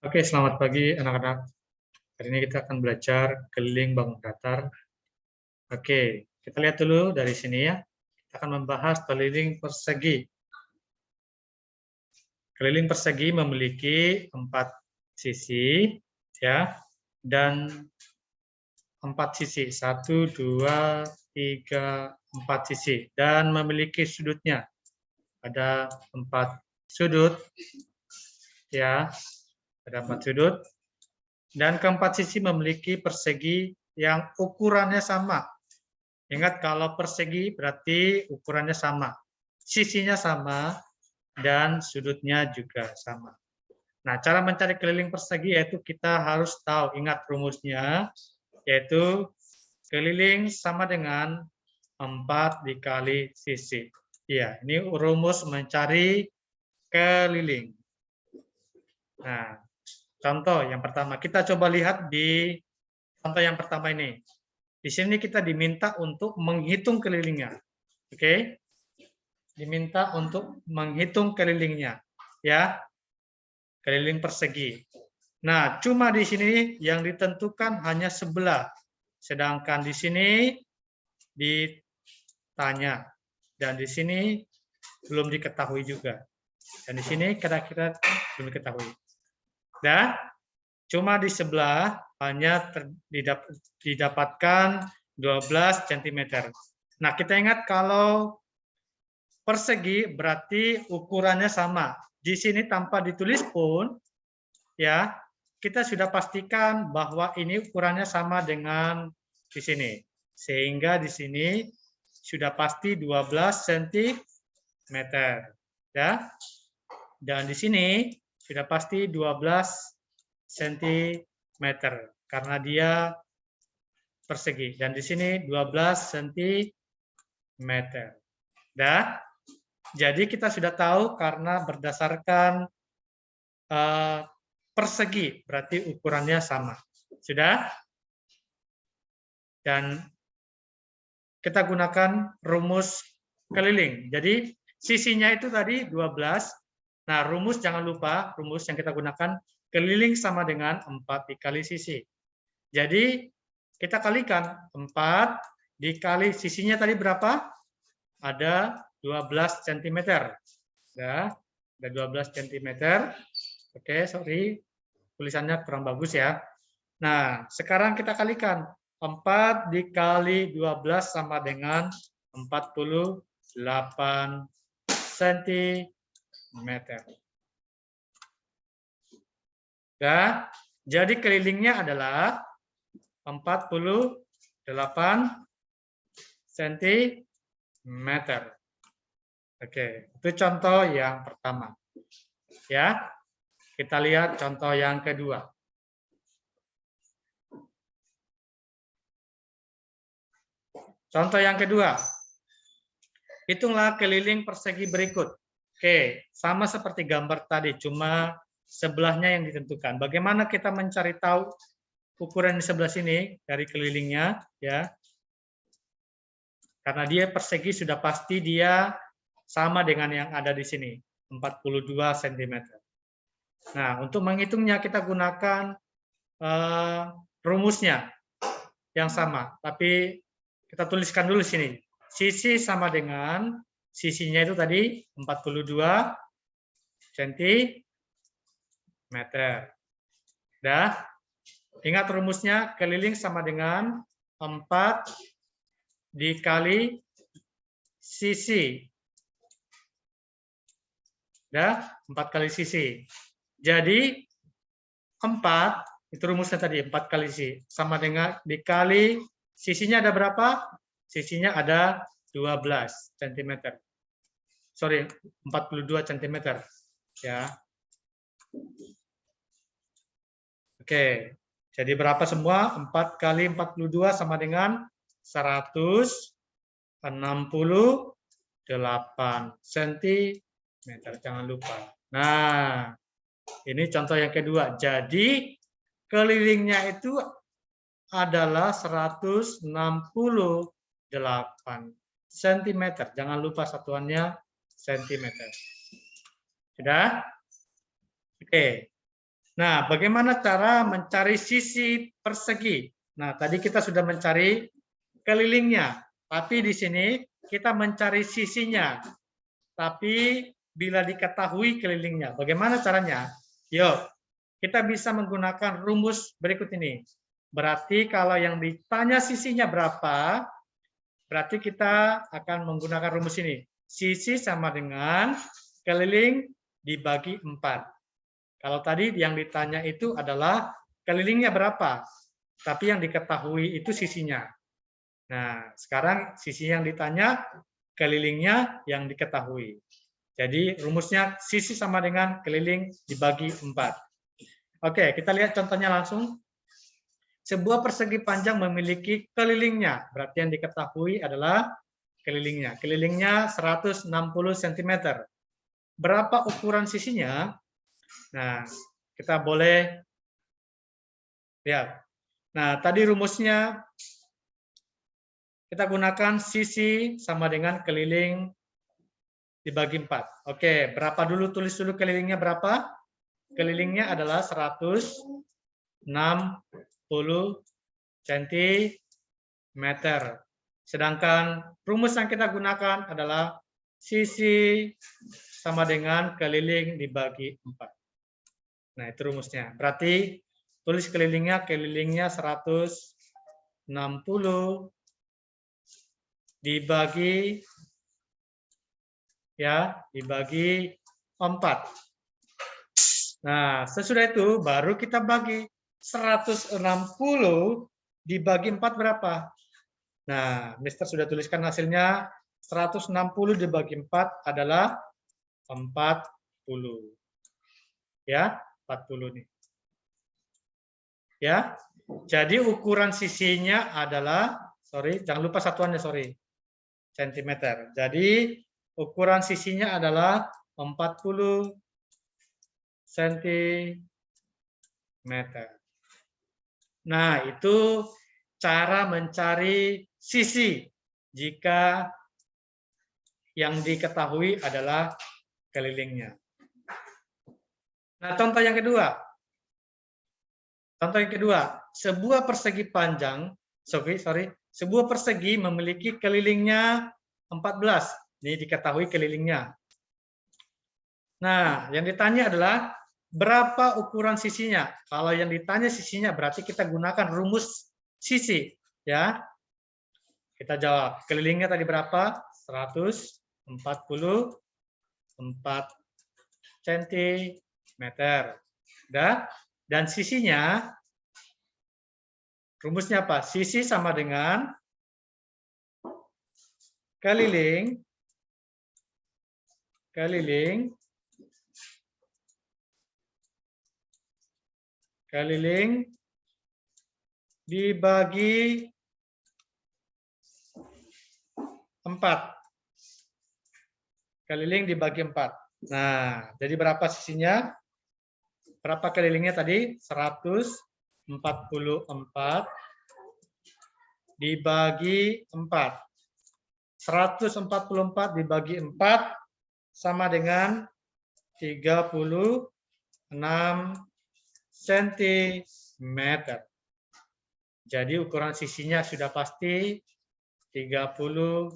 Oke, selamat pagi anak-anak. Hari ini kita akan belajar keliling bangun datar. Oke, kita lihat dulu dari sini ya. Kita akan membahas keliling persegi. Keliling persegi memiliki 4 sisi ya, dan 4 sisi. 1, 2, 3, 4 sisi. Dan memiliki sudutnya. Ada 4 sudut ya. Ada 4 sudut. Dan keempat sisi memiliki persegi yang ukurannya sama. Ingat, kalau persegi berarti ukurannya sama, sisinya sama, dan sudutnya juga sama. Nah, cara mencari keliling persegi yaitu kita harus tahu, ingat rumusnya, yaitu keliling sama dengan 4 dikali sisi. Iya, ini rumus mencari keliling. Nah, contoh yang pertama, kita coba lihat di contoh yang pertama ini. Di sini kita diminta untuk menghitung kelilingnya. Oke? Diminta untuk menghitung kelilingnya. Ya, keliling persegi. Nah, cuma di sini yang ditentukan hanya sebelah. Sedangkan di sini ditanya. Dan di sini belum diketahui juga. Dan di sini kira-kira belum diketahui. Dan cuma di sebelah hanya didapatkan 12 cm. Nah, kita ingat kalau persegi berarti ukurannya sama. Di sini tanpa ditulis pun, ya, kita sudah pastikan bahwa ini ukurannya sama dengan di sini. Sehingga di sini sudah pasti 12 cm. Ya. Dan di sini sudah pasti 12 cm karena dia persegi, dan di sini 12 cm. Dah. Jadi kita sudah tahu karena berdasarkan persegi berarti ukurannya sama. Sudah? Dan kita gunakan rumus keliling. Jadi sisinya itu tadi 12. Nah, rumus jangan lupa, rumus yang kita gunakan keliling sama dengan 4 dikali sisi. Jadi kita kalikan 4 dikali sisinya tadi berapa? Ada 12 cm. Ya, ada 12 cm. Oke, sorry. Tulisannya kurang bagus ya. Nah, sekarang kita kalikan. 4 dikali 12 sama dengan 48 cm. Ya, jadi kelilingnya adalah 48 cm. Oke, itu contoh yang pertama. Ya, kita lihat contoh yang kedua. Contoh yang kedua. Hitunglah keliling persegi berikut. Oke, sama seperti gambar tadi, cuma sebelahnya yang ditentukan. Bagaimana kita mencari tahu ukuran di sebelah sini dari kelilingnya, ya? Karena dia persegi sudah pasti dia sama dengan yang ada di sini, 42 cm. Nah, untuk menghitungnya kita gunakan rumusnya yang sama, tapi kita tuliskan dulu sini. Sisi sama dengan sisinya itu tadi 42 cm. Dah. Ingat rumusnya, keliling sama dengan 4 dikali sisi. Dah, 4 kali sisi. Jadi 4 itu rumusnya tadi, 4 kali sisi sama dengan dikali sisinya ada berapa? Sisinya ada 12 cm. Sorry, 42 cm. Ya. Oke. Jadi berapa semua? 4 kali 42 sama dengan 168 cm. Jangan lupa. Nah, ini contoh yang kedua. Jadi kelilingnya itu adalah 168 cm. Jangan lupa satuannya cm. Sudah? Oke. Nah, bagaimana cara mencari sisi persegi? Nah, tadi kita sudah mencari kelilingnya, tapi di sini kita mencari sisinya. Tapi bila diketahui kelilingnya, bagaimana caranya? Yuk, kita bisa menggunakan rumus berikut ini. Berarti kalau yang ditanya sisinya berapa, berarti kita akan menggunakan rumus ini. Sisi sama dengan keliling dibagi 4. Kalau tadi yang ditanya itu adalah kelilingnya berapa, tapi yang diketahui itu sisinya. Nah, sekarang sisi yang ditanya, kelilingnya yang diketahui. Jadi rumusnya sisi sama dengan keliling dibagi 4. Oke, kita lihat contohnya langsung. Sebuah persegi panjang memiliki kelilingnya, berarti yang diketahui adalah kelilingnya. Kelilingnya 160 cm. Berapa ukuran sisinya? Nah, kita boleh lihat. Nah, tadi rumusnya kita gunakan sisi sama dengan keliling dibagi 4. Oke, berapa dulu? Tulis dulu kelilingnya berapa? Kelilingnya adalah 160 cm. Sedangkan rumus yang kita gunakan adalah sisi sama dengan keliling dibagi 4. Nah, itu rumusnya. Berarti tulis kelilingnya 160 dibagi dibagi 4. Nah, sesudah itu baru kita bagi 160 dibagi 4 berapa? Nah, Mister sudah tuliskan hasilnya 160 dibagi 4 adalah 40. Ya, 40 nih. Ya. Jadi ukuran sisinya adalah, jangan lupa satuannya, cm. Jadi ukuran sisinya adalah 40 cm. Nah, itu cara mencari sisi jika yang diketahui adalah kelilingnya. Nah, contoh yang kedua. Sebuah persegi panjang, sebuah persegi memiliki kelilingnya 14. Ini diketahui kelilingnya. Nah, yang ditanya adalah berapa ukuran sisinya? Kalau yang ditanya sisinya berarti kita gunakan rumus sisi, ya. Kita jawab, kelilingnya tadi berapa? 144 cm. Dan sisinya, rumusnya apa? Sisi sama dengan keliling dibagi 4. Keliling dibagi 4. Nah, jadi berapa sisinya? Berapa kelilingnya tadi? 144 dibagi 4. 144 dibagi 4 sama dengan 36 cm. Jadi ukuran sisinya sudah pasti 36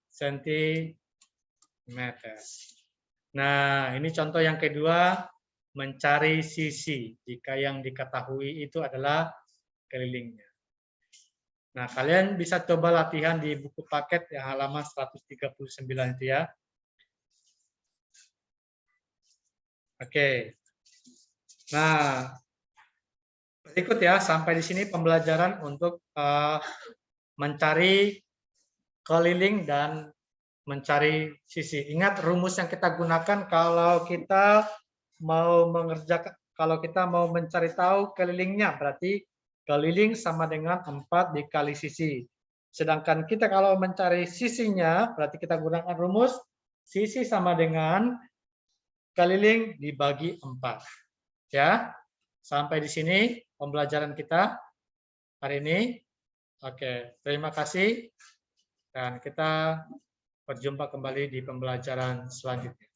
cm. Nah, ini contoh yang kedua, mencari sisi jika yang diketahui itu adalah kelilingnya. Nah, kalian bisa coba latihan di buku paket yang halaman 139 itu ya. Oke. Nah, berikut ya, sampai di sini pembelajaran untuk mencari keliling dan mencari sisi. Ingat rumus yang kita gunakan kalau kita mau mengerjakan, kalau kita mau mencari tahu kelilingnya, berarti keliling sama dengan 4 dikali sisi. Sedangkan kita kalau mencari sisinya, berarti kita gunakan rumus sisi sama dengan keliling dibagi 4. Ya, sampai di sini pembelajaran kita hari ini. Oke, terima kasih. Dan kita berjumpa kembali di pembelajaran selanjutnya.